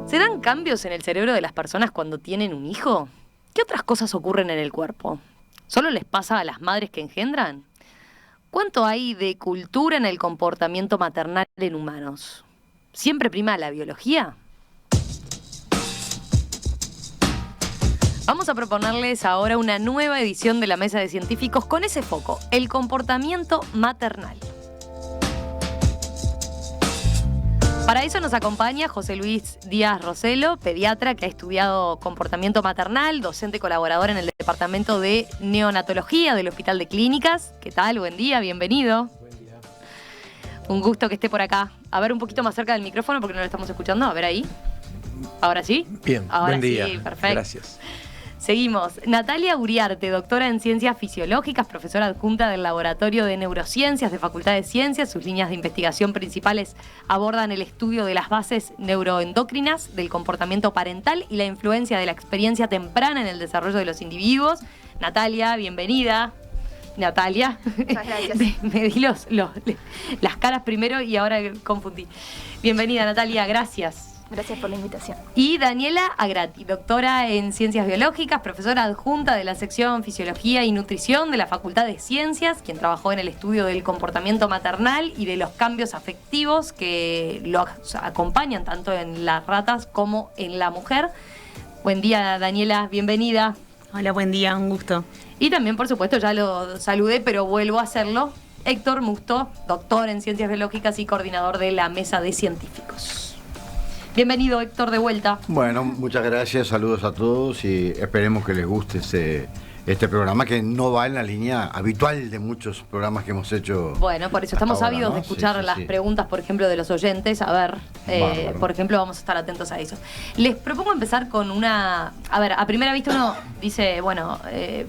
¿Se dan cambios en el cerebro de las personas cuando tienen un hijo? ¿Qué otras cosas ocurren en el cuerpo? ¿Solo les pasa a las madres que engendran? ¿Cuánto hay de cultura en el comportamiento maternal en humanos? ¿Siempre prima la biología? Vamos a proponerles ahora una nueva edición de la Mesa de Científicos con ese foco, el comportamiento maternal. Para eso nos acompaña José Luis Díaz Roselo, pediatra que ha estudiado comportamiento maternal, docente colaborador en el Departamento de Neonatología del Hospital de Clínicas. ¿Qué tal? Buen día, bienvenido. Buen día. Un gusto que esté por acá. A ver un poquito más cerca del micrófono porque no lo estamos escuchando. A ver ahí. ¿Ahora sí? Bien, ahora buen día. Sí, perfecto. Gracias. Seguimos. Natalia Uriarte, doctora en Ciencias Fisiológicas, profesora adjunta del Laboratorio de Neurociencias de Facultad de Ciencias. Sus líneas de investigación principales abordan el estudio de las bases neuroendocrinas, del comportamiento parental y la influencia de la experiencia temprana en el desarrollo de los individuos. Natalia, bienvenida. Natalia. Muchas gracias. Me di las caras primero y ahora confundí. Bienvenida, Natalia, gracias. Gracias por la invitación. Y Daniela Agrati, doctora en Ciencias Biológicas, profesora adjunta de la sección Fisiología y Nutrición de la Facultad de Ciencias, quien trabajó en el estudio del comportamiento maternal y de los cambios afectivos que lo acompañan tanto en las ratas como en la mujer. Buen día, Daniela, bienvenida. Hola, buen día, un gusto. Y también, por supuesto, ya lo saludé, pero vuelvo a hacerlo, Héctor Musto, doctor en Ciencias Biológicas y coordinador de la Mesa de Científicos. Bienvenido, Héctor, de vuelta. Bueno, muchas gracias, saludos a todos y esperemos que les guste este programa que no va en la línea habitual de muchos programas que hemos hecho. Bueno, por eso estamos ahora, ávidos ¿no? de escuchar las preguntas, por ejemplo, de los oyentes. A ver, por ejemplo, vamos a estar atentos a eso. Les propongo empezar con una... A ver, a primera vista uno dice, bueno,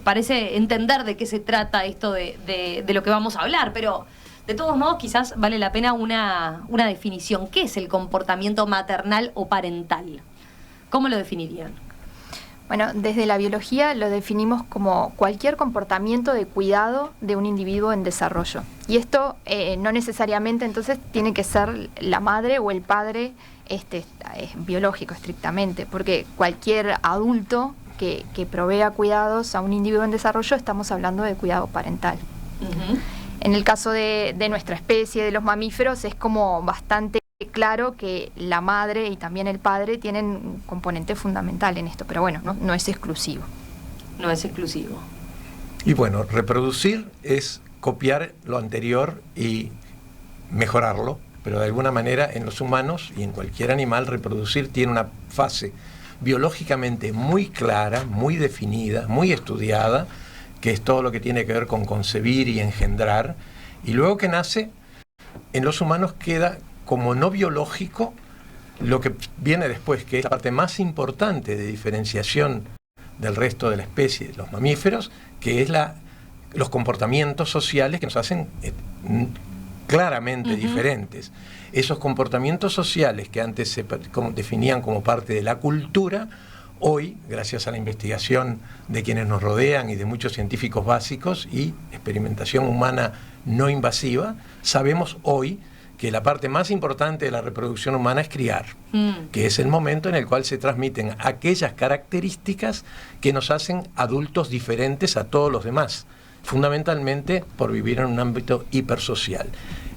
parece entender de qué se trata esto de lo que vamos a hablar, pero... De todos modos, quizás vale la pena una definición. ¿Qué es el comportamiento maternal o parental? ¿Cómo lo definirían? Bueno, desde la biología lo definimos como cualquier comportamiento de cuidado de un individuo en desarrollo. Y esto no necesariamente entonces tiene que ser la madre o el padre es biológico estrictamente, porque cualquier adulto que provea cuidados a un individuo en desarrollo, estamos hablando de cuidado parental. Uh-huh. En el caso de nuestra especie, de los mamíferos, es como bastante claro que la madre y también el padre tienen un componente fundamental en esto, pero bueno, no es exclusivo. No es exclusivo. Y bueno, reproducir es copiar lo anterior y mejorarlo, pero de alguna manera en los humanos y en cualquier animal reproducir tiene una fase biológicamente muy clara, muy definida, muy estudiada, que es todo lo que tiene que ver con concebir y engendrar, y luego que nace, en los humanos queda como no biológico lo que viene después, que es la parte más importante de diferenciación del resto de la especie, de los mamíferos, que es los comportamientos sociales que nos hacen claramente diferentes. Esos comportamientos sociales que antes se definían como parte de la cultura, hoy, gracias a la investigación de quienes nos rodean y de muchos científicos básicos y experimentación humana no invasiva, sabemos hoy que la parte más importante de la reproducción humana es criar, que es el momento en el cual se transmiten aquellas características que nos hacen adultos diferentes a todos los demás, fundamentalmente por vivir en un ámbito hipersocial.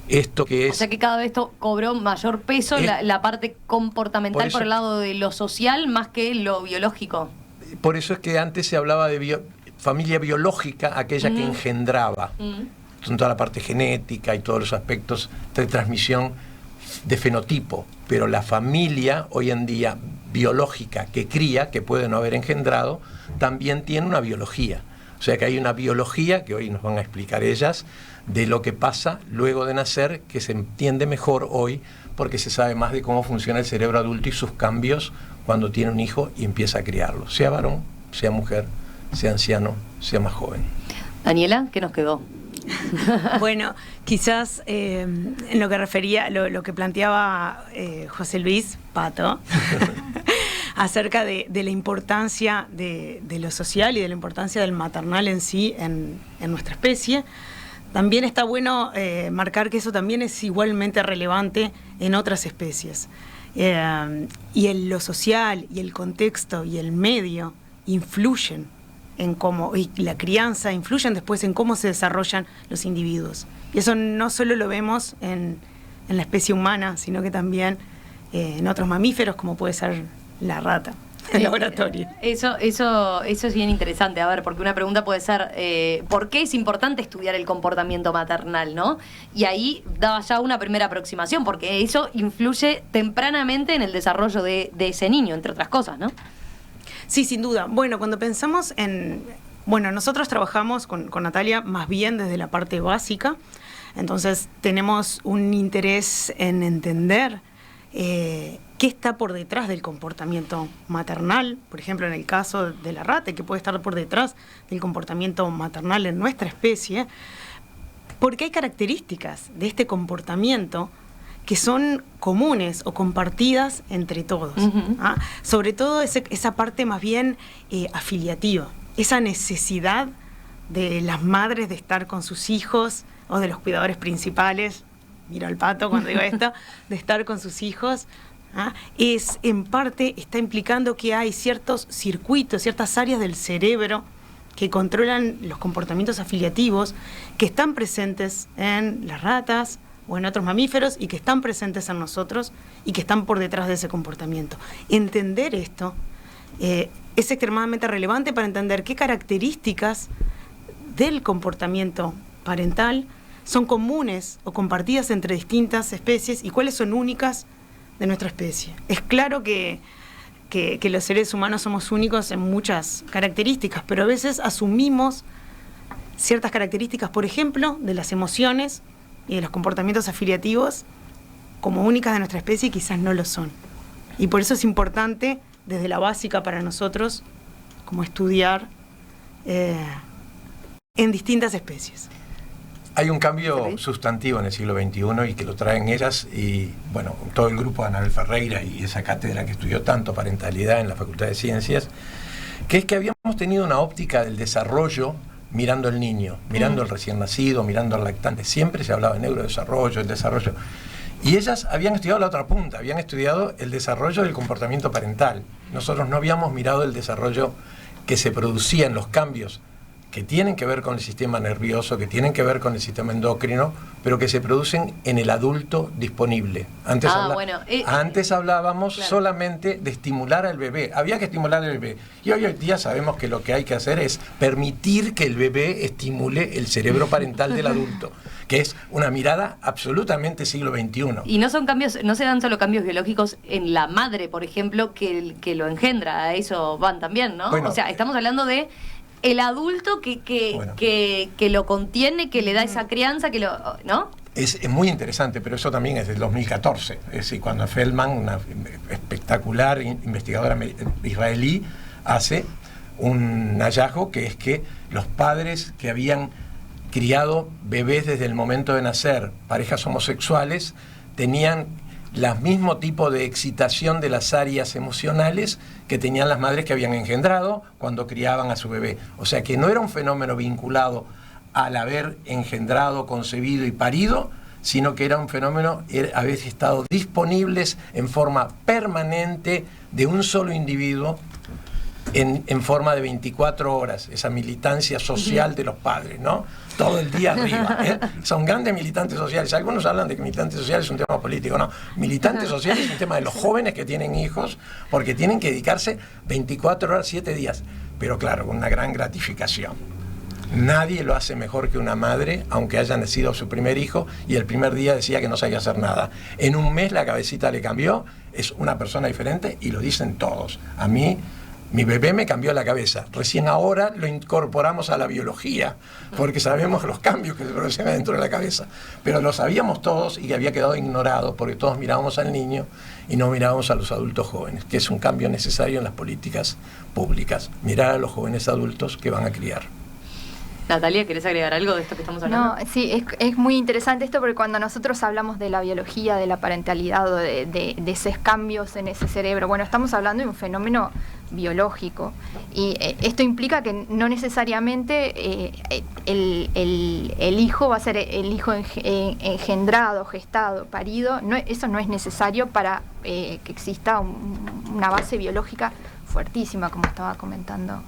Esto que es... O sea que cada vez esto cobró mayor peso la parte comportamental por el lado de lo social más que lo biológico. Por eso es que antes se hablaba de familia biológica, aquella que engendraba. Son toda la parte genética y todos los aspectos de transmisión de fenotipo. Pero la familia hoy en día biológica que cría, que puede no haber engendrado, también tiene una biología. O sea que hay una biología, que hoy nos van a explicar ellas, de lo que pasa luego de nacer, que se entiende mejor hoy porque se sabe más de cómo funciona el cerebro adulto y sus cambios cuando tiene un hijo y empieza a criarlo, sea varón, sea mujer, sea anciano, sea más joven. Daniela, ¿qué nos quedó? Bueno, quizás en lo que refería, lo que planteaba José Luis Pato, acerca de la importancia de lo social y de la importancia del maternal en sí en nuestra especie. también está bueno marcar que eso también es igualmente relevante en otras especies. Y lo social y el contexto y el medio influyen en cómo, y la crianza influyen después en cómo se desarrollan los individuos. Y eso no solo lo vemos en la especie humana, sino que también en otros mamíferos, como puede ser la rata. El laboratorio. Eso es bien interesante, a ver, porque una pregunta puede ser, ¿por qué es importante estudiar el comportamiento maternal, no? Y ahí daba ya una primera aproximación, porque eso influye tempranamente en el desarrollo de ese niño, entre otras cosas, ¿no? Sí, sin duda. Bueno, cuando pensamos bueno, nosotros trabajamos con Natalia más bien desde la parte básica, entonces tenemos un interés en entender qué está por detrás del comportamiento maternal, por ejemplo, en el caso de la rata, que puede estar por detrás del comportamiento maternal en nuestra especie, porque hay características de este comportamiento que son comunes o compartidas entre todos. Sobre todo esa parte más bien afiliativa, esa necesidad de las madres de estar con sus hijos o de los cuidadores principales, miro al pato cuando digo esto, de estar con sus hijos, es en parte, está implicando que hay ciertos circuitos, ciertas áreas del cerebro que controlan los comportamientos afiliativos que están presentes en las ratas o en otros mamíferos y que están presentes en nosotros y que están por detrás de ese comportamiento. Entender esto es extremadamente relevante para entender qué características del comportamiento parental son comunes o compartidas entre distintas especies y cuáles son únicas de nuestra especie. Es claro que los seres humanos somos únicos en muchas características, pero a veces asumimos ciertas características, por ejemplo, de las emociones y de los comportamientos afiliativos como únicas de nuestra especie y quizás no lo son. Y por eso es importante, desde la básica para nosotros, como estudiar en distintas especies. Hay un cambio sustantivo en el siglo XXI y que lo traen ellas y, bueno, todo el grupo de Anabel Ferreira y esa cátedra que estudió tanto parentalidad en la Facultad de Ciencias, que es que habíamos tenido una óptica del desarrollo mirando el niño, mirando el recién nacido, mirando al lactante. Siempre se hablaba de neurodesarrollo, el desarrollo. Y ellas habían estudiado la otra punta, habían estudiado el desarrollo del comportamiento parental. Nosotros no habíamos mirado el desarrollo que se producía en los cambios que tienen que ver con el sistema nervioso, que tienen que ver con el sistema endocrino, pero que se producen en el adulto disponible. Antes hablábamos solamente de estimular al bebé. Había que estimular al bebé. Y hoy día sabemos que lo que hay que hacer es permitir que el bebé estimule el cerebro parental del adulto, que es una mirada absolutamente siglo XXI. Y no son cambios, no se dan solo cambios biológicos en la madre, por ejemplo, que lo engendra. A eso van también, ¿no? Bueno, o sea, estamos hablando de el adulto que lo contiene, que le da esa crianza, ¿no? Es muy interesante, pero eso también es del 2014. Es decir, cuando Feldman, una espectacular investigadora israelí, hace un hallazgo que es que los padres que habían criado bebés desde el momento de nacer, parejas homosexuales, tenían el mismo tipo de excitación de las áreas emocionales que tenían las madres que habían engendrado cuando criaban a su bebé. O sea que no era un fenómeno vinculado al haber engendrado, concebido y parido, sino que era un fenómeno, haber estado disponibles en forma permanente de un solo individuo en forma de 24 horas, esa militancia social de los padres, ¿no? Todo el día arriba, ¿eh? Son grandes militantes sociales. Algunos hablan de que militantes sociales es un tema político, no. Militantes sociales es un tema de los jóvenes que tienen hijos, porque tienen que dedicarse 24 horas, 7 días, pero claro, con una gran gratificación. Nadie lo hace mejor que una madre, aunque haya nacido su primer hijo y el primer día decía que no sabía hacer nada. En un mes la cabecita le cambió, es una persona diferente y lo dicen todos. A mí, mi bebé me cambió la cabeza. Recién ahora lo incorporamos a la biología, porque sabemos los cambios que se producen adentro de la cabeza. Pero lo sabíamos todos y que había quedado ignorado, porque todos mirábamos al niño y no mirábamos a los adultos jóvenes, que es un cambio necesario en las políticas públicas. Mirar a los jóvenes adultos que van a criar. Natalia, ¿querés agregar algo de esto que estamos hablando? No, sí, es muy interesante esto porque cuando nosotros hablamos de la biología, de la parentalidad o de esos cambios en ese cerebro, bueno, estamos hablando de un fenómeno biológico y esto implica que no necesariamente el hijo va a ser el hijo engendrado, gestado, parido, eso no es necesario para que exista una base biológica fuertísima, como estaba comentando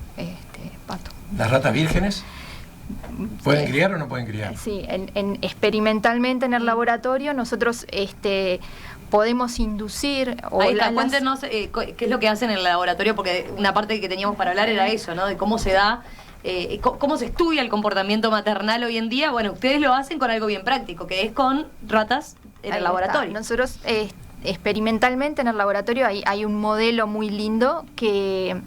Pato. ¿Las ratas vírgenes? ¿Pueden criar o no pueden criar? Sí, experimentalmente en el laboratorio nosotros podemos inducir... Ahí está, cuéntenos qué es lo que hacen en el laboratorio, porque una parte que teníamos para hablar era eso, ¿no? De cómo se da, cómo se estudia el comportamiento maternal hoy en día. Bueno, ustedes lo hacen con algo bien práctico, que es con ratas en el laboratorio. Nosotros experimentalmente en el laboratorio hay un modelo muy lindo que...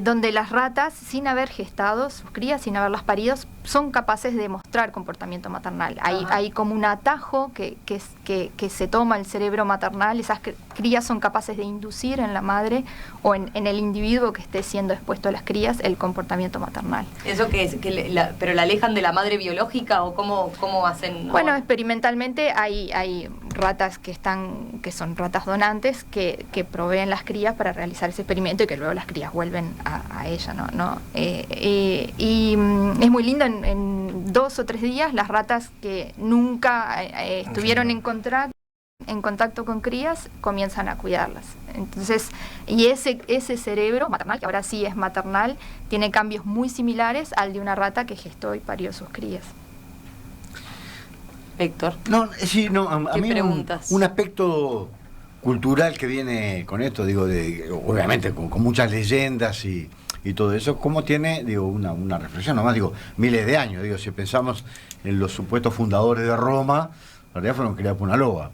donde las ratas, sin haber gestado sus crías, sin haberlas parido, son capaces de mostrar comportamiento maternal. Hay como un atajo que se toma el cerebro maternal, esas crías son capaces de inducir en la madre o en el individuo que esté siendo expuesto a las crías el comportamiento maternal. ¿Eso qué es? ¿Pero la alejan de la madre biológica o cómo hacen? Bueno, experimentalmente hay ratas que son ratas donantes que proveen las crías para realizar ese experimento y que luego las crías vuelven a ella, ¿no? Es muy lindo, en 2 o 3 días las ratas que nunca estuvieron en contacto con crías comienzan a cuidarlas. Entonces, y ese cerebro maternal, que ahora sí es maternal, tiene cambios muy similares al de una rata que gestó y parió sus crías. Héctor. No, sí, no, a mí un aspecto cultural que viene con esto, digo, obviamente con muchas leyendas y todo eso, ¿cómo tiene, digo, una reflexión? Nomás digo, miles de años, digo, si pensamos en los supuestos fundadores de Roma, en realidad fueron criados por una loba.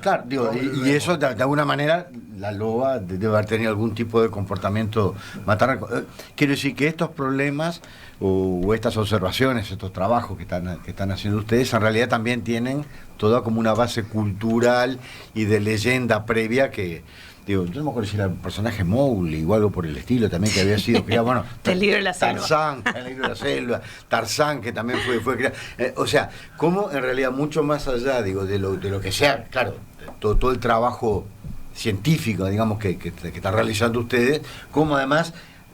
Claro, digo, y eso de alguna manera la loba debe haber tenido algún tipo de comportamiento maternal. Quiero decir que estos problemas o estas observaciones, estos trabajos que están haciendo ustedes, en realidad también tienen toda como una base cultural y de leyenda previa que... Digo, yo no me acuerdo si era el personaje Mowgli o algo por el estilo también, que había sido criado, bueno, el libro de la Tarzán, el libro de la selva, Tarzán, que también fue criado. O sea, como en realidad mucho más allá, digo, de lo que sea, claro, todo el trabajo científico, digamos, que están realizando ustedes, como además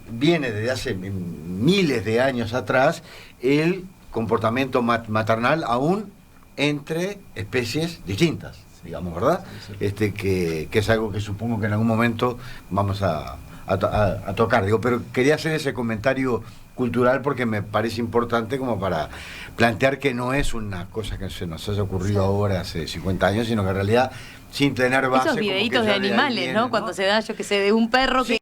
viene desde hace miles de años atrás el comportamiento maternal aún entre especies distintas, digamos, ¿verdad? Que es algo que supongo que en algún momento vamos a tocar, digo, pero quería hacer ese comentario cultural porque me parece importante como para plantear que no es una cosa que se nos haya ocurrido ahora hace 50 años, sino que en realidad sin tener base... Esos videitos de animales, viene, ¿no? Cuando se da, yo que sé, de un perro que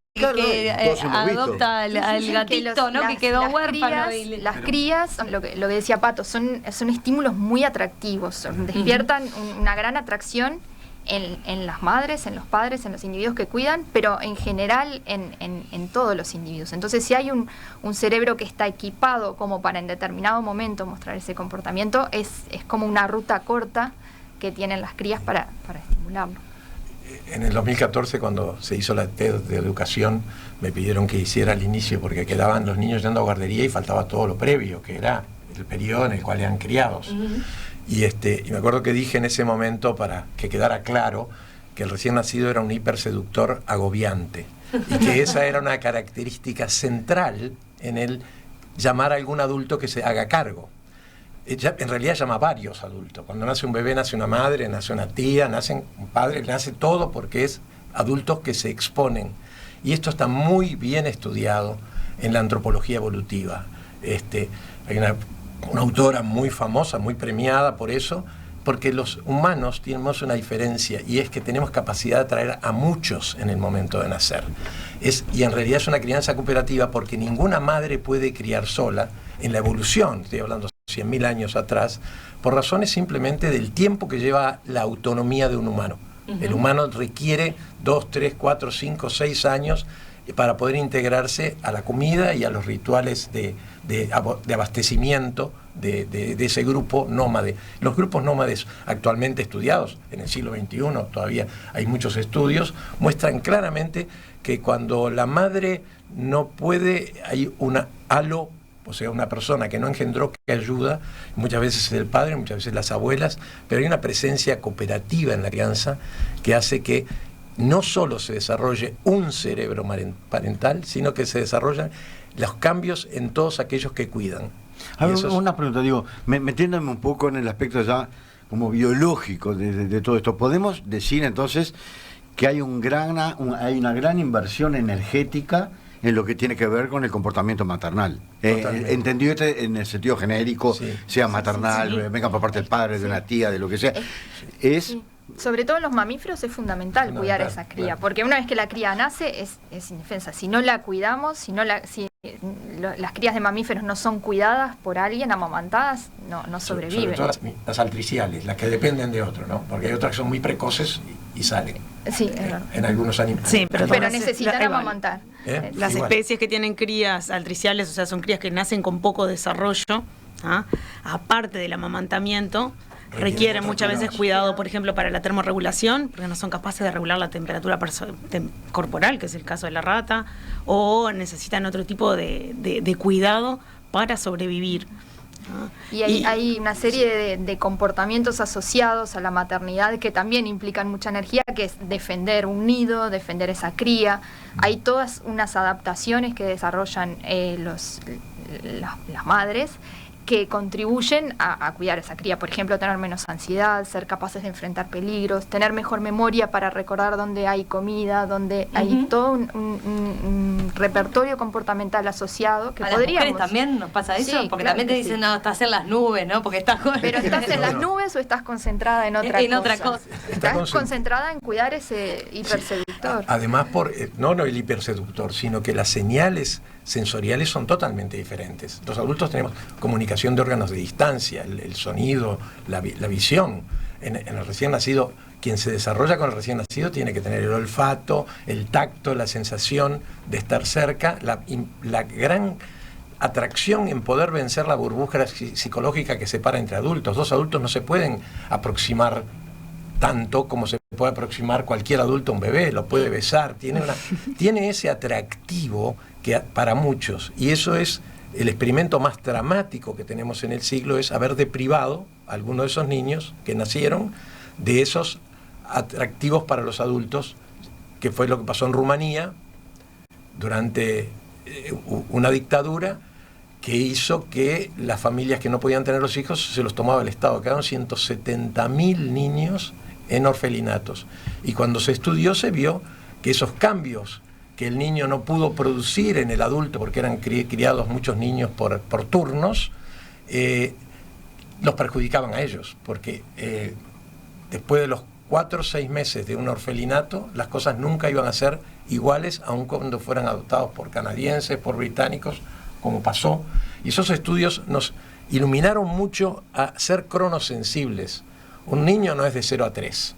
adopta al gatito, ¿no? Que quedó huérfano. Las crías, lo que decía Pato, son estímulos muy atractivos, despiertan una gran atracción en las madres, en los padres, en los individuos que cuidan, pero en general en todos los individuos. Entonces, si hay un cerebro que está equipado como para en determinado momento mostrar ese comportamiento, es como una ruta corta que tienen las crías para estimularlo. En el 2014, cuando se hizo la TED de educación, me pidieron que hiciera el inicio porque quedaban los niños yendo a guardería y faltaba todo lo previo, que era el periodo en el cual eran criados. Y me acuerdo que dije en ese momento, para que quedara claro, que el recién nacido era un hiperseductor agobiante y que esa era una característica central en el llamar a algún adulto que se haga cargo. En realidad llama a varios adultos. Cuando nace un bebé, nace una madre, nace una tía, nace un padre, nace todo porque es adultos que se exponen. Y esto está muy bien estudiado en la antropología evolutiva. Hay una autora muy famosa, muy premiada por eso, porque los humanos tenemos una diferencia y es que tenemos capacidad de atraer a muchos en el momento de nacer. Y en realidad es una crianza cooperativa porque ninguna madre puede criar sola en la evolución, estoy hablando 100.000 años atrás, por razones simplemente del tiempo que lleva la autonomía de un humano. El humano requiere 2, 3, 4, 5, 6 años para poder integrarse a la comida y a los rituales de abastecimiento de ese grupo nómade. Los grupos nómades actualmente estudiados en el siglo XXI, todavía hay muchos estudios, muestran claramente que cuando la madre no puede, hay una halo, o sea, una persona que no engendró que ayuda, muchas veces es el padre, muchas veces las abuelas, pero hay una presencia cooperativa en la crianza que hace que no solo se desarrolle un cerebro parental, sino que se desarrollan los cambios en todos aquellos que cuidan. A ver, una pregunta, digo, metiéndome un poco en el aspecto ya como biológico de todo esto, ¿podemos decir entonces que hay hay una gran inversión energética en lo que tiene que ver con el comportamiento maternal? Entendido en el sentido genérico, sí, sea maternal, venga por parte del padre, de una tía, de lo que sea. Sobre todo en los mamíferos es fundamental cuidar a esa cría, porque una vez que la cría nace es indefensa. Si no la cuidamos, si las crías de mamíferos no son cuidadas por alguien, amamantadas, no sobreviven. Sobre todo las altriciales, las que dependen de otro, ¿no? Porque hay otras que son muy precoces y salen. Sí, es verdad. En algunos animales. Sí, pero necesitan amamantar. Las especies que tienen crías altriciales, o sea, son crías que nacen con poco desarrollo, aparte del amamantamiento, requieren muchas veces cuidado, por ejemplo, para la termorregulación, porque no son capaces de regular la temperatura corporal, que es el caso de la rata, o necesitan otro tipo de cuidado para sobrevivir. Y hay una serie de comportamientos asociados a la maternidad que también implican mucha energía, que es defender un nido, defender esa cría. Hay todas unas adaptaciones que desarrollan las madres, que contribuyen a cuidar a esa cría. Por ejemplo, tener menos ansiedad, ser capaces de enfrentar peligros, tener mejor memoria para recordar dónde hay comida, dónde hay todo un repertorio comportamental asociado que a podríamos... las mujeres también nos pasa eso, sí, porque claro también te dicen, no, estás en las nubes, ¿no? Porque estás con... Pero ¿estás en las nubes o estás concentrada en otra cosa? Estás concentrada en cuidar ese hiperseductor. Sí. Además, no el hiperseductor, sino que las señales sensoriales son totalmente diferentes. Los adultos tenemos comunicación de órganos de distancia, el sonido, la visión. En el recién nacido, quien se desarrolla con el recién nacido tiene que tener el olfato, el tacto, la sensación de estar cerca, la gran atracción en poder vencer la burbuja psicológica que separa entre adultos. Dos adultos no se pueden aproximar tanto como se puede aproximar cualquier adulto a un bebé, lo puede besar, tiene ese atractivo que para muchos, y eso es el experimento más dramático que tenemos en el siglo, es haber deprivado a algunos de esos niños que nacieron de esos atractivos para los adultos, que fue lo que pasó en Rumanía durante una dictadura que hizo que las familias que no podían tener los hijos se los tomaba el Estado. Quedaron 170.000 niños en orfelinatos. Y cuando se estudió se vio que esos cambios que el niño no pudo producir en el adulto, porque eran criados muchos niños por turnos, los perjudicaban a ellos, porque después de los 4 o 6 meses de un orfelinato, las cosas nunca iban a ser iguales, aun cuando fueran adoptados por canadienses, por británicos, como pasó. Y esos estudios nos iluminaron mucho a ser cronosensibles. Un niño no es de 0 a 3.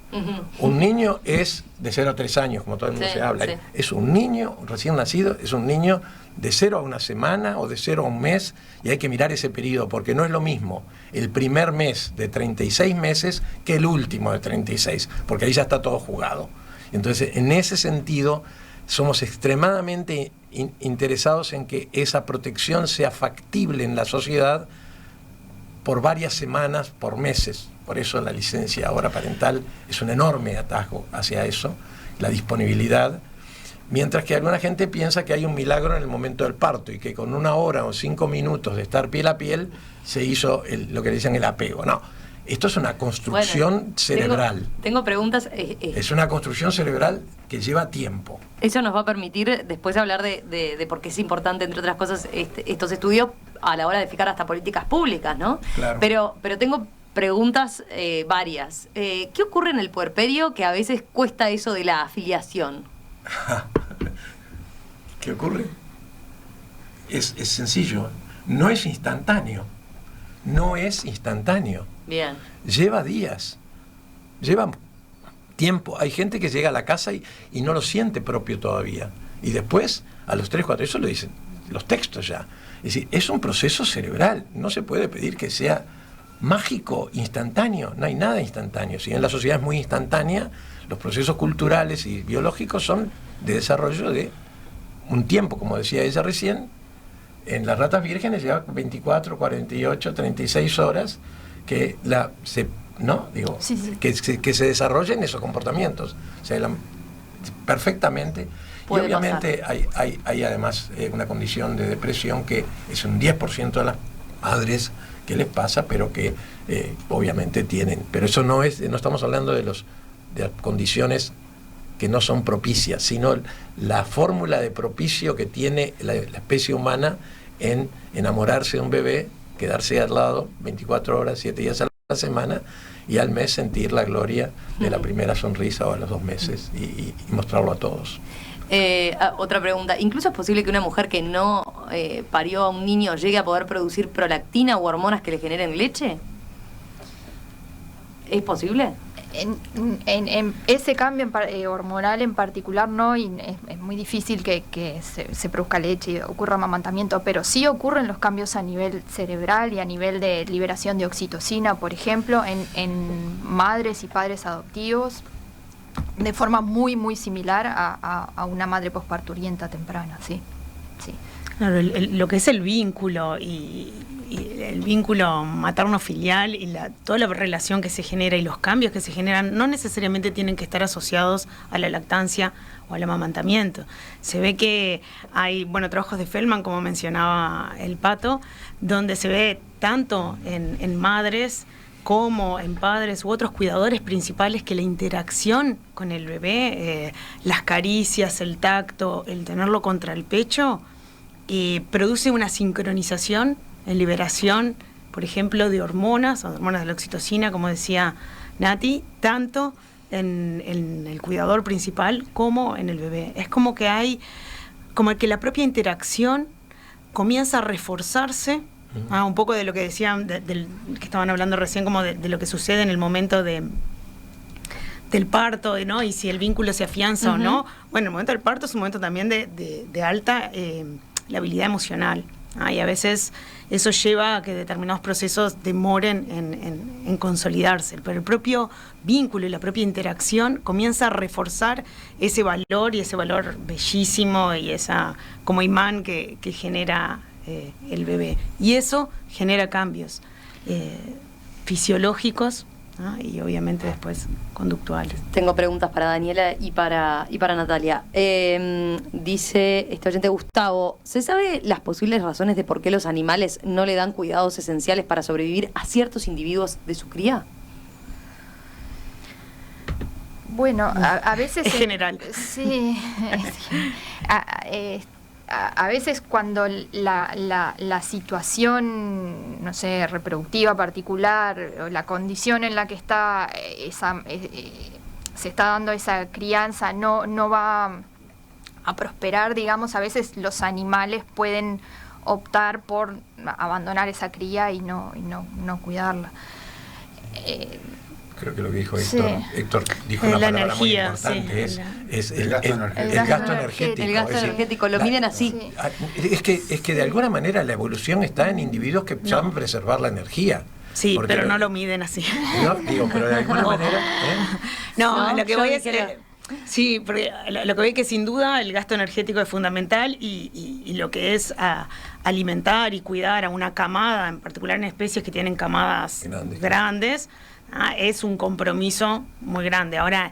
Un niño es de 0 a 3 años, como todo el mundo se habla. Sí. Es un niño recién nacido, es un niño de 0 a una semana o de 0 a un mes, y hay que mirar ese periodo, porque no es lo mismo el primer mes de 36 meses que el último de 36, porque ahí ya está todo jugado. Entonces, en ese sentido, somos extremadamente interesados en que esa protección sea factible en la sociedad por varias semanas, por meses. Por eso la licencia ahora parental es un enorme atajo hacia eso, la disponibilidad, mientras que alguna gente piensa que hay un milagro en el momento del parto y que con 1 hora o 5 minutos de estar piel a piel se hizo lo que le dicen el apego. No, esto es una construcción cerebral. Tengo preguntas. Es una construcción cerebral que lleva tiempo. Eso nos va a permitir después hablar de por qué es importante, entre otras cosas, estos estudios a la hora de fijar hasta políticas públicas, ¿no? Claro. Pero tengo preguntas varias. ¿Qué ocurre en el puerperio que a veces cuesta eso de la afiliación? ¿Qué ocurre? Es sencillo. No es instantáneo. No es instantáneo. Bien. Lleva días. Lleva tiempo. Hay gente que llega a la casa y no lo siente propio todavía. Y después, a los 3, 4, eso lo dicen los textos ya. Es decir, es un proceso cerebral, no se puede pedir que sea mágico, instantáneo, no hay nada instantáneo. Si bien la sociedad es muy instantánea, los procesos culturales y biológicos son de desarrollo de un tiempo, como decía ella recién. En las ratas vírgenes lleva 24, 48, 36 horas que que se desarrollen esos comportamientos. O sea, perfectamente. Y obviamente hay además una condición de depresión que es un 10% de las madres que les pasa, pero que obviamente tienen. Pero eso no estamos hablando de las condiciones que no son propicias, sino la fórmula de propicio que tiene la especie humana en enamorarse de un bebé, quedarse al lado 24 horas, 7 días a la semana, y al mes sentir la gloria de la primera sonrisa o a los 2 meses y mostrarlo a todos. Otra pregunta, ¿incluso es posible que una mujer que no parió a un niño llegue a poder producir prolactina o hormonas que le generen leche? ¿Es posible? En ese cambio hormonal en particular no, y es muy difícil que se produzca leche y ocurra amamantamiento, pero sí ocurren los cambios a nivel cerebral y a nivel de liberación de oxitocina, por ejemplo, en madres y padres adoptivos, de forma muy, muy similar a una madre posparturienta temprana, sí. Claro, lo que es el vínculo y el vínculo materno-filial y toda la relación que se genera y los cambios que se generan no necesariamente tienen que estar asociados a la lactancia o al amamantamiento. Se ve que hay, trabajos de Feldman, como mencionaba el Pato, donde se ve tanto en madres como en padres u otros cuidadores principales que la interacción con el bebé, las caricias, el tacto, el tenerlo contra el pecho, produce una sincronización en liberación, por ejemplo, de hormonas o de hormonas de la oxitocina, como decía Nati, tanto en el cuidador principal como en el bebé. Es como que que la propia interacción comienza a reforzarse. Un poco de lo que decían, que estaban hablando recién, como de lo que sucede en el momento del parto, ¿no? Y si el vínculo se afianza o no. Bueno, el momento del parto es un momento también de alta labilidad emocional. Y a veces eso lleva a que determinados procesos demoren en consolidarse. Pero el propio vínculo y la propia interacción comienza a reforzar ese valor, y ese valor bellísimo y esa como imán que genera el bebé, y eso genera cambios fisiológicos, ¿no? Y obviamente después conductuales. Tengo preguntas para Daniela y para Natalia. Dice este oyente Gustavo, ¿se sabe las posibles razones de por qué los animales no le dan cuidados esenciales para sobrevivir a ciertos individuos de su cría? Bueno, a veces es general. Sí. A veces cuando la situación, no sé, reproductiva particular, o la condición en la que está se está dando esa crianza no va a prosperar, digamos, a veces los animales pueden optar por abandonar esa cría y no cuidarla. Creo que lo que dijo sí. Héctor dijo una palabra energía, muy importante, sí, es el gasto energético. El gasto energético, lo miden así. Sí. Es que de alguna manera la evolución está en individuos que saben preservar la energía. Sí, pero no lo miden así. No, digo, pero de alguna manera... No, lo que voy es... sí, porque lo que voy es que sin duda el gasto energético es fundamental, y lo que es alimentar y cuidar a una camada, en particular en especies que tienen camadas grandes, es un compromiso muy grande. Ahora,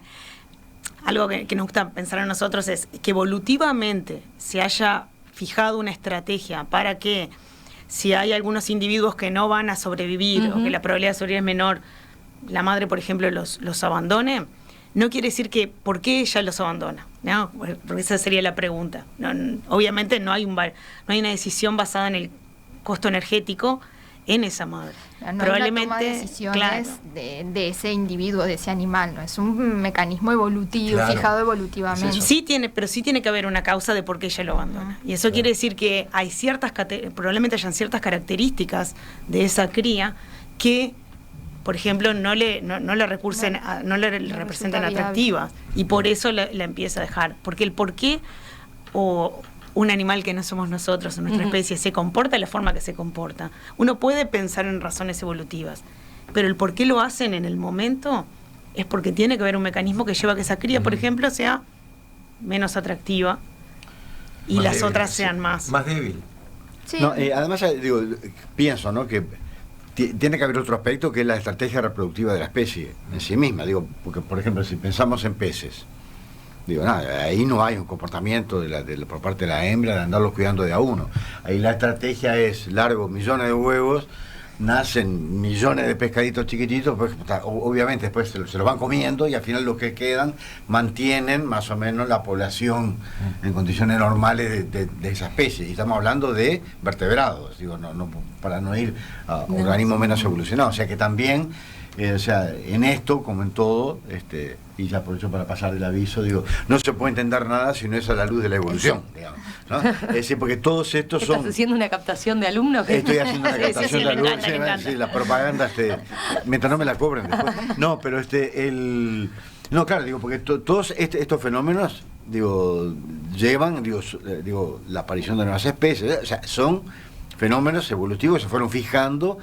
algo que nos gusta pensar a nosotros es que evolutivamente se haya fijado una estrategia para que, si hay algunos individuos que no van a sobrevivir, o que la probabilidad de sobrevivir es menor, la madre, por ejemplo, los abandone. No quiere decir que por qué ella los abandona, ¿no? Porque esa sería la pregunta. Obviamente no hay una decisión basada en el costo energético en esa madre. No probablemente hay una toma de decisiones de ese individuo, de ese animal, no es un mecanismo evolutivo, fijado evolutivamente. Sí tiene que haber una causa de por qué ella lo abandona. Y eso quiere decir que hay probablemente hayan ciertas características de esa cría que, por ejemplo, no le representan atractivas, y por eso la empieza a dejar. Porque el por qué o un animal que no somos nosotros, en nuestra especie, se comporta de la forma que se comporta. Uno puede pensar en razones evolutivas, pero el por qué lo hacen en el momento es porque tiene que haber un mecanismo que lleva a que esa cría, por ejemplo, sea menos atractiva y las débil, otras sean más débil. Sí. No, además, digo, pienso, ¿no?, que tiene que haber otro aspecto que es la estrategia reproductiva de la especie en sí misma. Digo, porque, por ejemplo, si pensamos en peces, digo, nada, ahí no hay un comportamiento por parte de la hembra de andarlos cuidando de a uno. Ahí la estrategia es largo millones de huevos, nacen millones de pescaditos chiquititos, pues, obviamente después se los van comiendo y al final los que quedan mantienen más o menos la población en condiciones normales de esa especie. Y estamos hablando de vertebrados, digo, no para no ir a organismos menos evolucionados. O sea que también, o sea, en esto, como en todo, y ya aprovecho para pasar el aviso, digo, no se puede entender nada si no es a la luz de la evolución, digamos, ¿no? Es decir, porque todos estos son... ¿Estás haciendo una captación de alumnos? Estoy haciendo una captación de alumnos, sí, la propaganda, mientras no me la cobren después. No, pero no, claro, digo, porque todos estos fenómenos, digo, llevan, digo, la aparición de nuevas especies, o sea, son fenómenos evolutivos que se fueron fijando,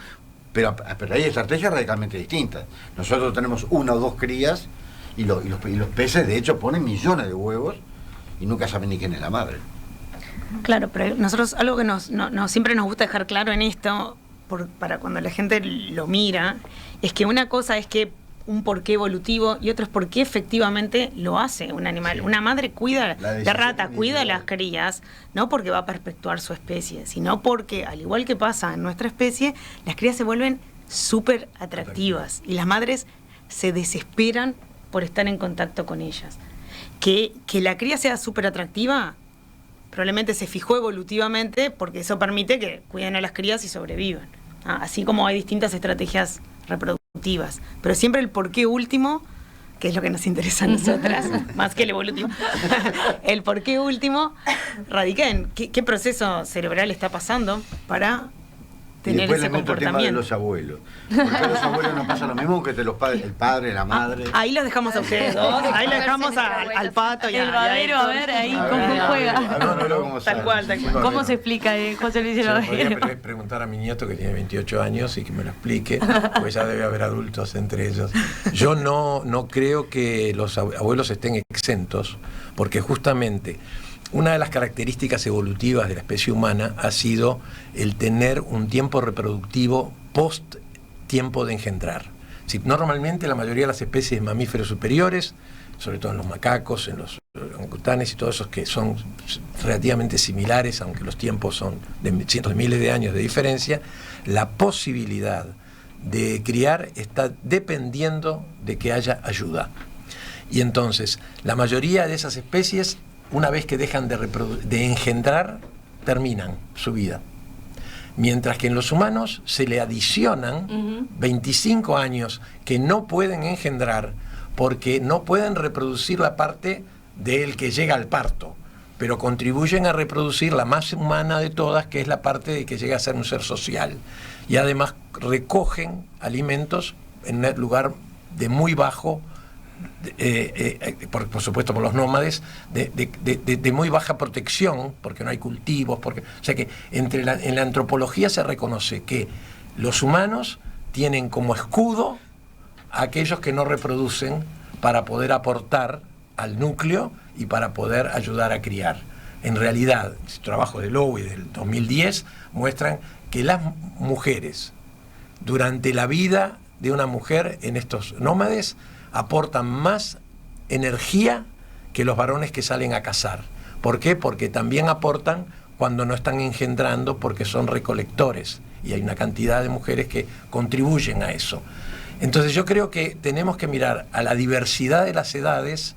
pero hay estrategias radicalmente distintas. Nosotros tenemos una o dos crías y los peces, de hecho, ponen millones de huevos y nunca saben ni quién es la madre. Claro, pero nosotros, algo que siempre nos gusta dejar claro en esto, para cuando la gente lo mira, es que una cosa es que un porqué evolutivo y otro es por qué efectivamente lo hace un animal. Sí. Una madre cuida la rata, cuida a las crías, no porque va a perpetuar su especie, sino porque, al igual que pasa en nuestra especie, las crías se vuelven súper atractivas y las madres se desesperan por estar en contacto con ellas. Que la cría sea súper atractiva probablemente se fijó evolutivamente porque eso permite que cuiden a las crías y sobrevivan. Así como hay distintas estrategias reproductivas. Pero siempre el porqué último, que es lo que nos interesa a nosotras, más que el evolutivo, el porqué último radica en qué proceso cerebral está pasando para tener ese comportamiento. El tema de los abuelos. Porque a los abuelos no pasa lo mismo que el padre, la madre. Ahí los dejamos a ustedes dos, ahí lo dejamos al Pato y el Babero, a ver ahí cómo juega. Tal cual. ¿Cómo se explica José Luis el Babero? Podría preguntar a mi nieto que tiene 28 años y que me lo explique, pues ya debe haber adultos entre ellos. Yo no creo que los abuelos estén exentos, porque justamente una de las características evolutivas de la especie humana ha sido el tener un tiempo reproductivo post tiempo de engendrar. Si, normalmente la mayoría de las especies de mamíferos superiores, sobre todo en los macacos, en los orangutanes y todos esos que son relativamente similares, aunque los tiempos son de cientos de miles de años de diferencia, la posibilidad de criar está dependiendo de que haya ayuda. Y entonces, la mayoría de esas especies, una vez que dejan de engendrar, terminan su vida. Mientras que en los humanos se le adicionan 25 años que no pueden engendrar porque no pueden reproducir la parte del que llega al parto, pero contribuyen a reproducir la más humana de todas, que es la parte de que llega a ser un ser social. Y además recogen alimentos en un lugar de muy bajo, por supuesto por los nómades, de muy baja protección, porque no hay cultivos, o sea que en la antropología se reconoce que los humanos tienen como escudo a aquellos que no reproducen para poder aportar al núcleo y para poder ayudar a criar. En realidad, el trabajo de Lowy del 2010 muestran que las mujeres, durante la vida de una mujer en estos nómades, aportan más energía que los varones que salen a cazar. ¿Por qué? Porque también aportan cuando no están engendrando, porque son recolectores, y hay una cantidad de mujeres que contribuyen a eso. Entonces yo creo que tenemos que mirar a la diversidad de las edades,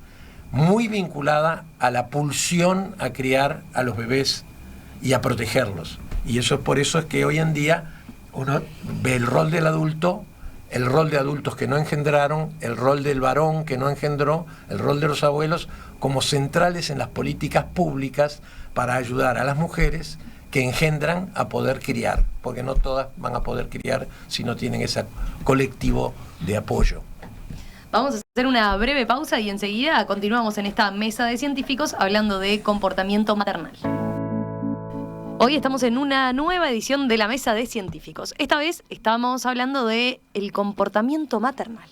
muy vinculada a la pulsión a criar a los bebés y a protegerlos. Y eso por eso es que hoy en día uno ve el rol del adulto, el rol de adultos que no engendraron, el rol del varón que no engendró, el rol de los abuelos, como centrales en las políticas públicas para ayudar a las mujeres que engendran a poder criar, porque no todas van a poder criar si no tienen ese colectivo de apoyo. Vamos a hacer una breve pausa y enseguida continuamos en esta mesa de científicos hablando de comportamiento maternal. Hoy estamos en una nueva edición de la Mesa de Científicos. Esta vez estamos hablando de el comportamiento maternal.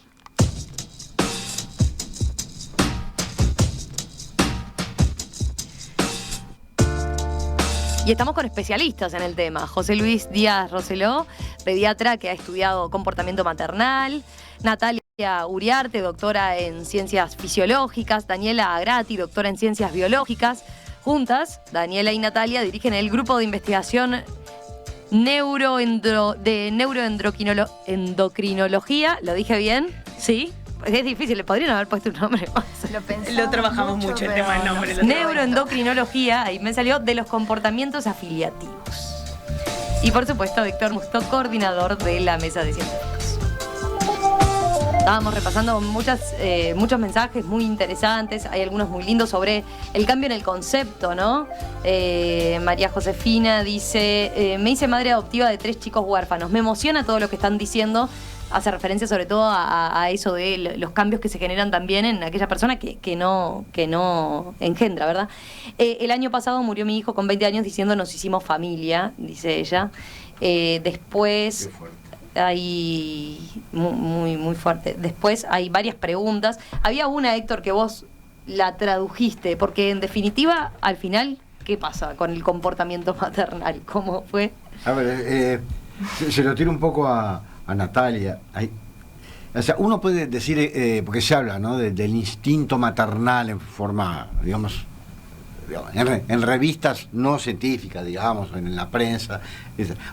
Y estamos con especialistas en el tema. José Luis Díaz Roseló, pediatra que ha estudiado comportamiento maternal. Natalia Uriarte, doctora en ciencias fisiológicas. Daniela Agrati, doctora en ciencias biológicas. Juntas, Daniela y Natalia dirigen el grupo de investigación de neuroendocrinología. ¿Lo dije bien? ¿Sí? Es difícil, le podrían haber puesto un nombre más. Lo trabajamos mucho el tema del nombre. Neuroendocrinología, ahí me salió, de los comportamientos afiliativos. Y por supuesto, Víctor Mustó, coordinador de la Mesa de Científicos. Estábamos repasando muchos mensajes muy interesantes, hay algunos muy lindos sobre el cambio en el concepto, ¿no? María Josefina dice, me hice madre adoptiva de 3 chicos huérfanos. Me emociona todo lo que están diciendo. Hace referencia sobre todo a eso de los cambios que se generan también en aquella persona que no engendra, ¿verdad? El año pasado murió mi hijo con 20 años diciendo nos hicimos familia, dice ella. Después hay muy fuerte. Después hay varias preguntas. Había una, Héctor, que vos la tradujiste, porque en definitiva, al final, ¿qué pasa con el comportamiento maternal? ¿Cómo fue? A ver, se lo tiro un poco a Natalia. O sea, uno puede decir, porque se habla, ¿no?, del instinto maternal en forma, digamos, en revistas no científicas, digamos, en la prensa.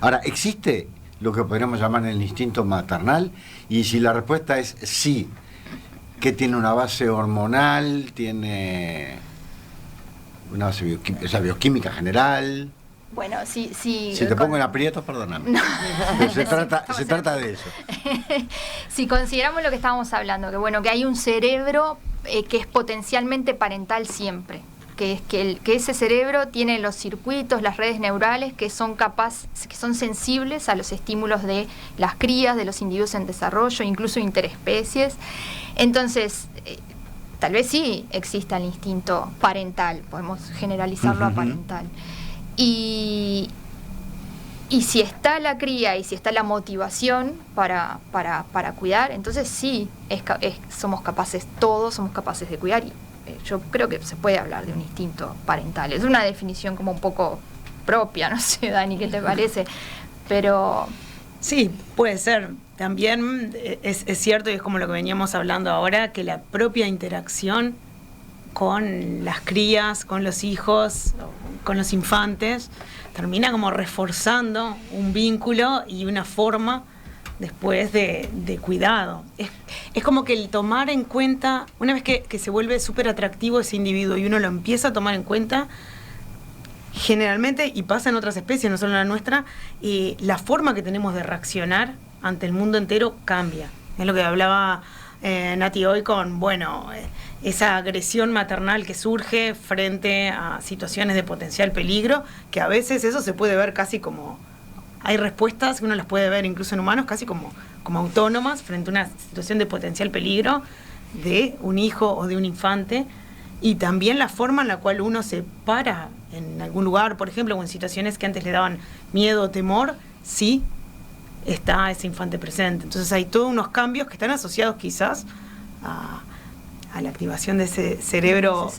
Ahora, ¿existe lo que podríamos llamar el instinto maternal? Y si la respuesta es sí, ¿qué tiene una base hormonal? ¿Tiene una base bioquímica general? Bueno, sí. Si te pongo en aprietos, perdóname. No. Se trata de eso. Si consideramos lo que estábamos hablando, que hay un cerebro que es potencialmente parental siempre, que ese cerebro tiene los circuitos, las redes neurales que son sensibles a los estímulos de las crías, de los individuos en desarrollo, incluso interespecies. Entonces, tal vez sí exista el instinto parental, podemos generalizarlo a parental. Y si está la cría y si está la motivación para cuidar, entonces sí, somos capaces de cuidar. Y yo creo que se puede hablar de un instinto parental. Es una definición como un poco propia, no sé, Dani, ¿qué te parece? Pero sí, puede ser. También es cierto, y es como lo que veníamos hablando ahora, que la propia interacción con las crías, con los hijos, con los infantes, termina como reforzando un vínculo y una forma después de cuidado. Es como que el tomar en cuenta, una vez que se vuelve súper atractivo ese individuo y uno lo empieza a tomar en cuenta, generalmente, y pasa en otras especies, no solo en la nuestra, la forma que tenemos de reaccionar ante el mundo entero cambia. Es lo que hablaba Nati hoy con, esa agresión maternal que surge frente a situaciones de potencial peligro, que a veces eso se puede ver casi como, hay respuestas que uno las puede ver incluso en humanos casi como autónomas frente a una situación de potencial peligro de un hijo o de un infante, y también la forma en la cual uno se para en algún lugar, por ejemplo, o en situaciones que antes le daban miedo o temor, sí está ese infante presente. Entonces hay todos unos cambios que están asociados quizás a la activación de ese cerebro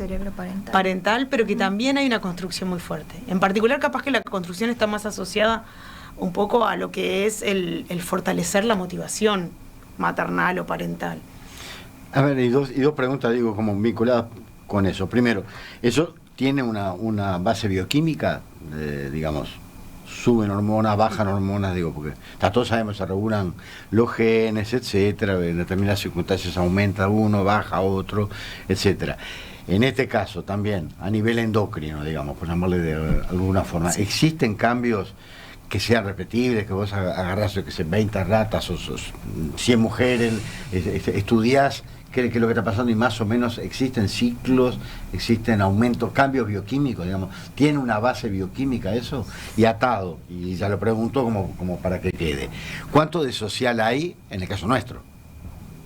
parental, pero que también hay una construcción muy fuerte. En particular, capaz que la construcción está más asociada un poco a lo que es el fortalecer la motivación maternal o parental. A ver, y dos preguntas, digo, como vinculadas con eso. Primero, ¿eso tiene una base bioquímica? Digamos, suben hormonas, bajan hormonas, digo, porque todos sabemos, se regulan los genes, etcétera, en determinadas circunstancias aumenta uno, baja otro, etcétera. En este caso también, a nivel endocrino, digamos, por llamarle de alguna forma, sí. ¿Existen cambios que sean repetibles, que vos agarrás, que sé, 20 ratas o 100 mujeres, estudiás qué es lo que está pasando y más o menos existen ciclos, existen aumentos, cambios bioquímicos, digamos? ¿Tiene una base bioquímica eso? Y atado, y ya lo pregunto como para que quede, ¿cuánto de social hay en el caso nuestro?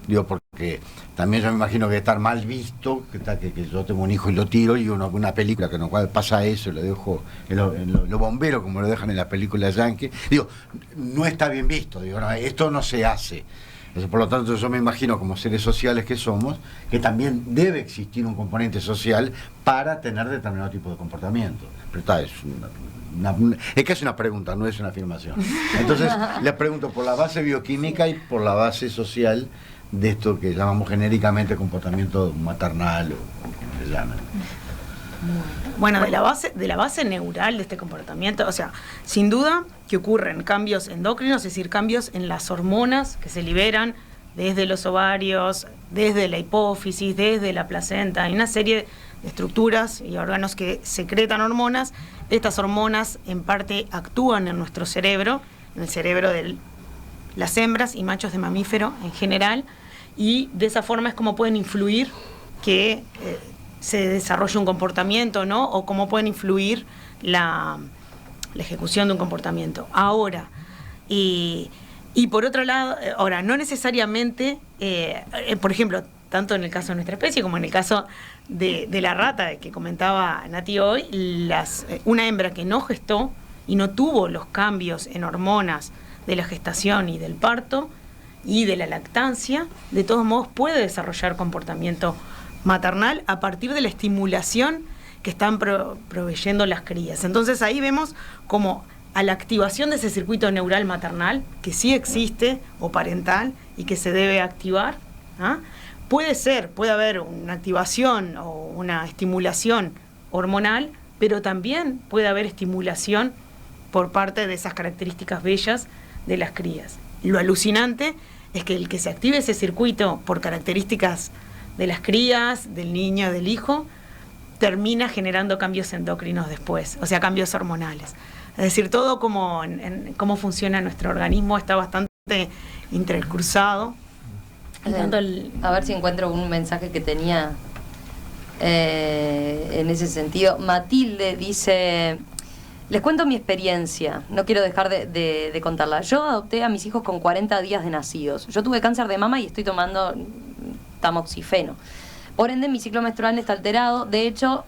Digo, porque también yo me imagino que estar mal visto, que yo tengo un hijo y lo tiro, y una película que en la cual pasa eso, lo dejo en los bomberos, como lo dejan en las películas yankee, digo, no está bien visto, digo, no, esto no se hace. Entonces, por lo tanto, yo me imagino, como seres sociales que somos, que también debe existir un componente social para tener determinado tipo de comportamiento. Pero está, es que es una pregunta, no es una afirmación. Entonces, les pregunto por la base bioquímica y por la base social de esto que llamamos genéricamente comportamiento maternal o como se llama. Bueno, de la base neural de este comportamiento, o sea, sin duda que ocurren cambios endócrinos, es decir, cambios en las hormonas que se liberan desde los ovarios, desde la hipófisis, desde la placenta. Hay una serie de estructuras y órganos que secretan hormonas. Estas hormonas en parte actúan en nuestro cerebro, en el cerebro de las hembras y machos de mamífero en general, y de esa forma es como pueden influir que se desarrolle un comportamiento, ¿no? O cómo pueden influir la ejecución de un comportamiento. Ahora, y por otro lado, ahora, no necesariamente, por ejemplo, tanto en el caso de nuestra especie como en el caso de la rata que comentaba Nati hoy, una hembra que no gestó y no tuvo los cambios en hormonas de la gestación y del parto y de la lactancia, de todos modos puede desarrollar comportamiento maternal a partir de la estimulación que están proveyendo las crías. Entonces ahí vemos como a la activación de ese circuito neural maternal, que sí existe, o parental, y que se debe activar, ¿ah? Puede haber una activación o una estimulación hormonal, pero también puede haber estimulación por parte de esas características bellas de las crías. Lo alucinante es que el que se active ese circuito por características de las crías, del niño, del hijo, termina generando cambios endocrinos después, o sea, cambios hormonales. Es decir, todo como en cómo funciona nuestro organismo está bastante intercruzado. A ver si encuentro un mensaje que tenía en ese sentido. Matilde dice: les cuento mi experiencia, no quiero dejar de contarla. Yo adopté a mis hijos con 40 días de nacidos. Yo tuve cáncer de mama y estoy tomando tamoxifeno. Por ende, mi ciclo menstrual está alterado. De hecho,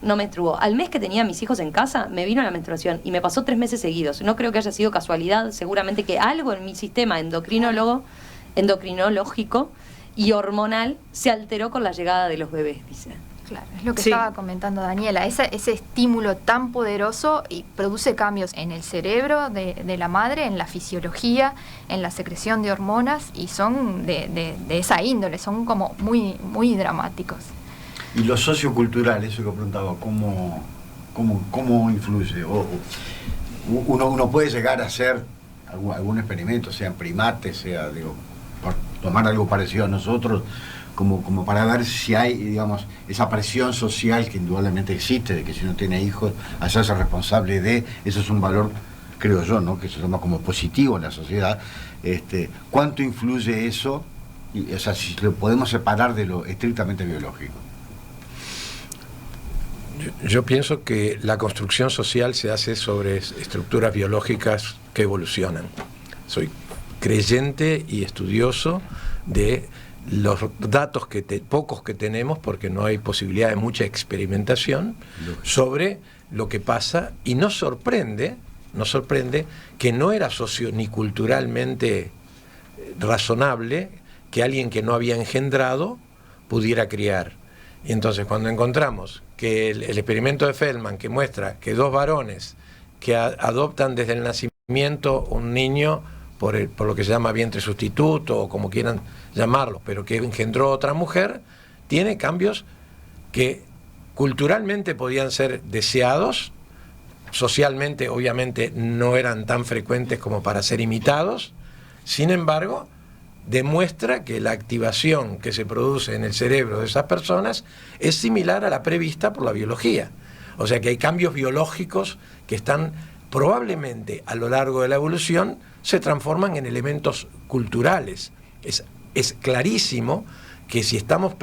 no menstruó. Al mes que tenía a mis hijos en casa, me vino la menstruación y me pasó 3 meses seguidos. No creo que haya sido casualidad. Seguramente que algo en mi sistema endocrinológico y hormonal se alteró con la llegada de los bebés, dice. Claro, es lo que estaba comentando Daniela, ese estímulo tan poderoso y produce cambios en el cerebro de la madre, en la fisiología, en la secreción de hormonas, y son de esa índole, son como muy, muy dramáticos. Y lo sociocultural, eso que preguntaba, ¿cómo influye? Uno puede llegar a hacer algún experimento, sea en primates, sea, digo, por tomar algo parecido a nosotros, como para ver si hay, digamos, esa presión social que indudablemente existe, de que si uno tiene hijos, hacerse responsable de, eso es un valor, creo yo, ¿no?, que se toma como positivo en la sociedad. ¿Cuánto influye eso? O sea, si lo podemos separar de lo estrictamente biológico. Yo pienso que la construcción social se hace sobre estructuras biológicas que evolucionan. Soy creyente y estudioso de los datos pocos que tenemos, porque no hay posibilidad de mucha experimentación sobre lo que pasa, y nos sorprende que no era socio ni culturalmente razonable que alguien que no había engendrado pudiera criar. Y entonces cuando encontramos que el experimento de Feldman, que muestra que 2 varones que adoptan desde el nacimiento un niño por lo que se llama vientre sustituto, o como quieran llamarlo, pero que engendró otra mujer, tiene cambios que culturalmente podían ser deseados, socialmente obviamente no eran tan frecuentes como para ser imitados. Sin embargo, demuestra que la activación que se produce en el cerebro de esas personas es similar a la prevista por la biología. O sea que hay cambios biológicos que están probablemente a lo largo de la evolución se transforman en elementos culturales. Es clarísimo que si estamos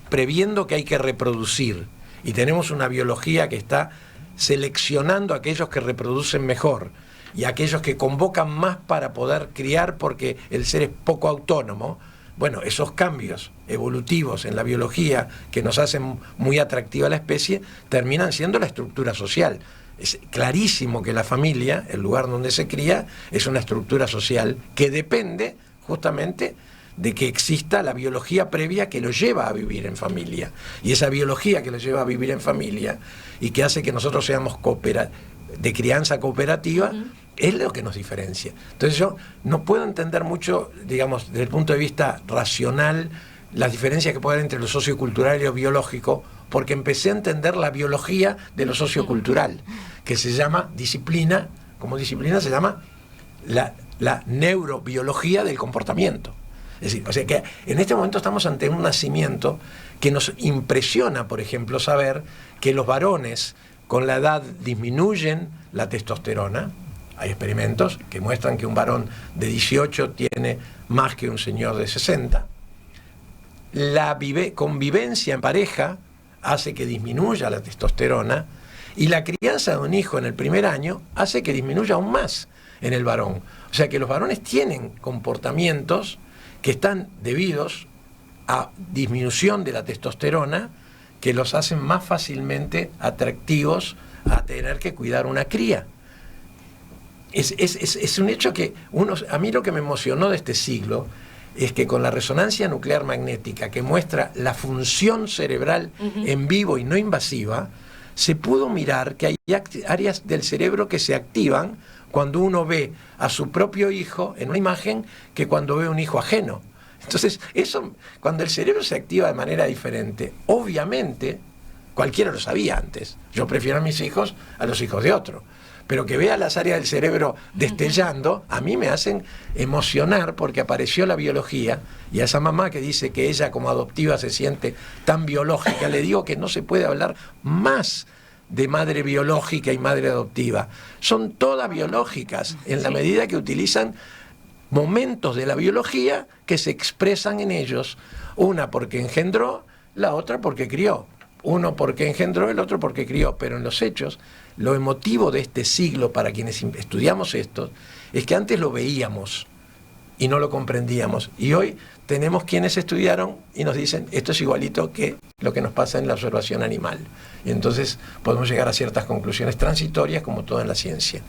previendo que hay que reproducir y tenemos una biología que está seleccionando a aquellos que reproducen mejor y a aquellos que convocan más para poder criar porque el ser es poco autónomo, bueno, esos cambios evolutivos en la biología que nos hacen muy atractiva la especie, terminan siendo la estructura social. Es clarísimo que la familia, el lugar donde se cría, es una estructura social que depende justamente de que exista la biología previa que lo lleva a vivir en familia. Y esa biología que lo lleva a vivir en familia y que hace que nosotros seamos de crianza cooperativa, es lo que nos diferencia. Entonces yo no puedo entender mucho, digamos, desde el punto de vista racional, las diferencias que puede haber entre lo sociocultural y lo biológico, porque empecé a entender la biología de lo sociocultural, que se llama disciplina, como disciplina se llama la neurobiología del comportamiento. Es decir, o sea que en este momento estamos ante un nacimiento que nos impresiona, por ejemplo, saber que los varones con la edad disminuyen la testosterona. Hay experimentos que muestran que un varón de 18 tiene más que un señor de 60. La convivencia en pareja hace que disminuya la testosterona, y la crianza de un hijo en el primer año hace que disminuya aún más en el varón. O sea que los varones tienen comportamientos que están debidos a disminución de la testosterona, que los hacen más fácilmente atractivos a tener que cuidar una cría. Es un hecho que a mí lo que me emocionó de este siglo es que con la resonancia nuclear magnética, que muestra la función cerebral en vivo y no invasiva, se pudo mirar que hay áreas del cerebro que se activan cuando uno ve a su propio hijo en una imagen que cuando ve un hijo ajeno. Entonces, eso, cuando el cerebro se activa de manera diferente, obviamente, cualquiera lo sabía antes. Yo prefiero a mis hijos a los hijos de otro. Pero que vea las áreas del cerebro destellando, a mí me hacen emocionar, porque apareció la biología, y a esa mamá que dice que ella como adoptiva se siente tan biológica, le digo que no se puede hablar más de madre biológica y madre adoptiva. Son todas biológicas, en la medida que utilizan momentos de la biología que se expresan en ellos. Una porque engendró, la otra porque crió. Uno porque engendró, el otro porque crió. Pero en los hechos, lo emotivo de este siglo para quienes estudiamos esto es que antes lo veíamos y no lo comprendíamos. Y hoy tenemos quienes estudiaron y nos dicen, esto es igualito que lo que nos pasa en la observación animal. Y entonces podemos llegar a ciertas conclusiones transitorias, como todo en la ciencia.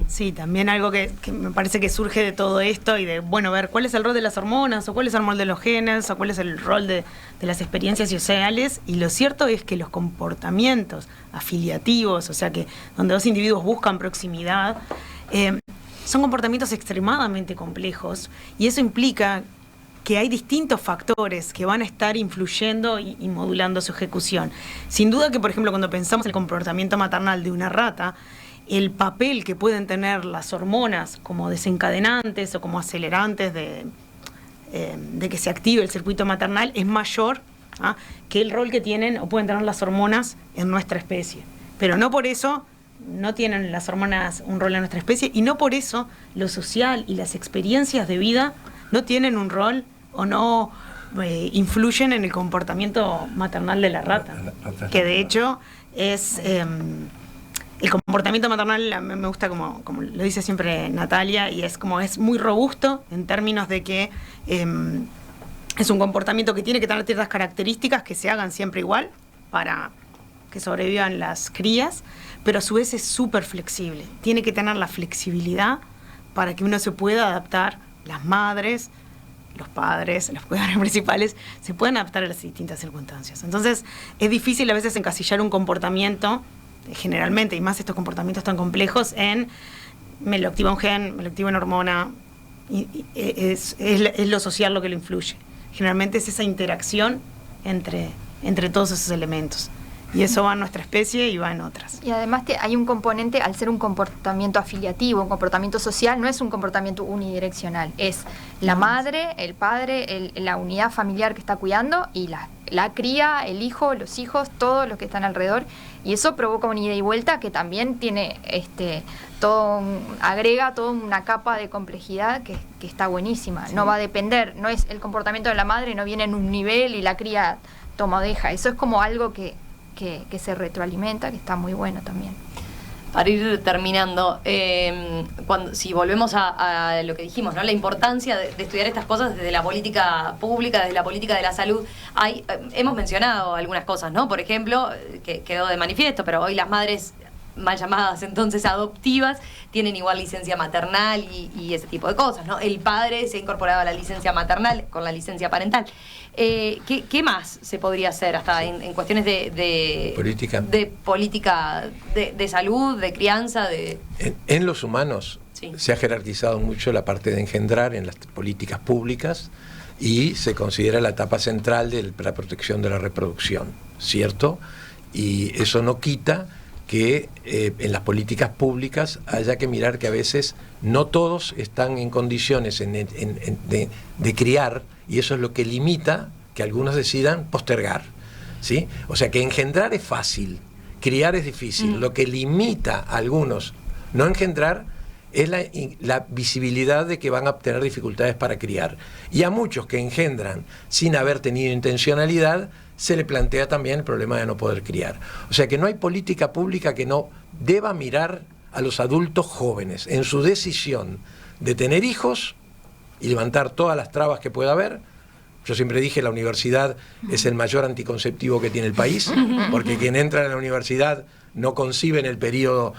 Sí, también algo que me parece que surge de todo esto y de, bueno, ver cuál es el rol de las hormonas, o cuál es el rol de los genes, o cuál es el rol de las experiencias sociales. Y lo cierto es que los comportamientos afiliativos, o sea que donde dos individuos buscan proximidad, son comportamientos extremadamente complejos, y eso implica que hay distintos factores que van a estar influyendo y modulando su ejecución. Sin duda que, por ejemplo, cuando pensamos en el comportamiento maternal de una rata, el papel que pueden tener las hormonas como desencadenantes o como acelerantes de que se active el circuito maternal es mayor que el rol que tienen o pueden tener las hormonas en nuestra especie. Pero no por eso no tienen las hormonas un rol en nuestra especie, y no por eso lo social y las experiencias de vida no tienen un rol o no influyen en el comportamiento maternal de la rata, que de hecho es el comportamiento maternal. Me gusta como lo dice siempre Natalia, y es muy robusto en términos de que es un comportamiento que tiene que tener ciertas características que se hagan siempre igual para que sobrevivan las crías, pero a su vez es súper flexible. Tiene que tener la flexibilidad para que uno se pueda adaptar, las madres, los padres, los cuidadores principales, se pueden adaptar a las distintas circunstancias. Entonces, es difícil a veces encasillar un comportamiento, generalmente, y más estos comportamientos tan complejos, en me lo activa un gen, me lo activa una hormona, y es lo social lo que lo influye. Generalmente es esa interacción entre todos esos elementos. Y eso va en nuestra especie y va en otras. Y además hay un componente, al ser un comportamiento afiliativo, un comportamiento social, no es un comportamiento unidireccional. Es la madre, el padre, la unidad familiar que está cuidando, y la cría, el hijo, los hijos, todos los que están alrededor. Y eso provoca una ida y vuelta que también tiene agrega toda una capa de complejidad que está buenísima. Sí. No va a depender, no es el comportamiento de la madre, no viene en un nivel y la cría toma o deja. Eso es como algo que se retroalimenta, que está muy bueno también. Para ir terminando, si volvemos a lo que dijimos, ¿no? La importancia de estudiar estas cosas desde la política pública, desde la política de la salud. Hemos mencionado algunas cosas, ¿no? Por ejemplo, que quedó de manifiesto, pero hoy las madres mal llamadas entonces adoptivas tienen igual licencia maternal y ese tipo de cosas, ¿no? El padre se ha incorporado a la licencia maternal con la licencia parental. ¿Qué más se podría hacer hasta en cuestiones de política de salud, de crianza? En los humanos se ha jerarquizado mucho la parte de engendrar en las políticas públicas y se considera la etapa central de la protección de la reproducción, ¿cierto? Y eso no quita que en las políticas públicas haya que mirar que a veces no todos están en condiciones de criar, y eso es lo que limita que algunos decidan postergar, ¿sí? O sea que engendrar es fácil, criar es difícil. Lo que limita a algunos no engendrar es la visibilidad de que van a tener dificultades para criar. Y a muchos que engendran sin haber tenido intencionalidad, se le plantea también el problema de no poder criar. O sea que no hay política pública que no deba mirar a los adultos jóvenes en su decisión de tener hijos y levantar todas las trabas que pueda haber. Yo siempre dije, la universidad es el mayor anticonceptivo que tiene el país, porque quien entra en la universidad no concibe en el periodo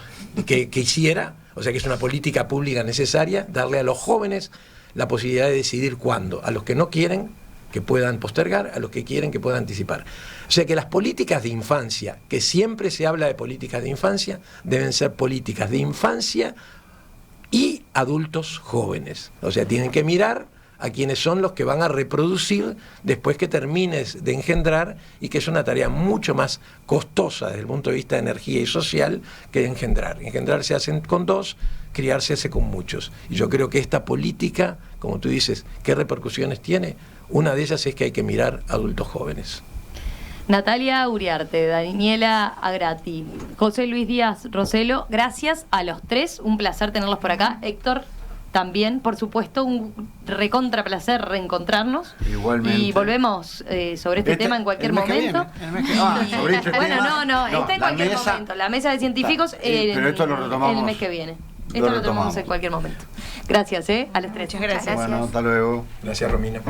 que quisiera. O sea que es una política pública necesaria, darle a los jóvenes la posibilidad de decidir cuándo. A los que no quieren, que puedan postergar, a los que quieren, que puedan anticipar. O sea que las políticas de infancia, que siempre se habla de políticas de infancia, deben ser políticas de infancia y adultos jóvenes. O sea, tienen que mirar a quienes son los que van a reproducir después que termines de engendrar, y que es una tarea mucho más costosa desde el punto de vista de energía y social que engendrar. Engendrar se hace con 2, criar se hace con muchos. Y yo creo que esta política, como tú dices, ¿qué repercusiones tiene? Una de ellas es que hay que mirar a adultos jóvenes. Natalia Uriarte, Daniela Agrati, José Luis Díaz Roselo, gracias a los tres, un placer tenerlos por acá. Héctor, también, por supuesto, un recontra placer reencontrarnos. Igualmente. Y volvemos sobre este tema en cualquier momento. Sobre este bueno, no, está en cualquier momento. La mesa de científicos pero esto lo retomamos el mes que viene. Esto lo retomamos en cualquier momento. Gracias, a los tres. Muchas gracias. Bueno, hasta luego. Gracias, Romina.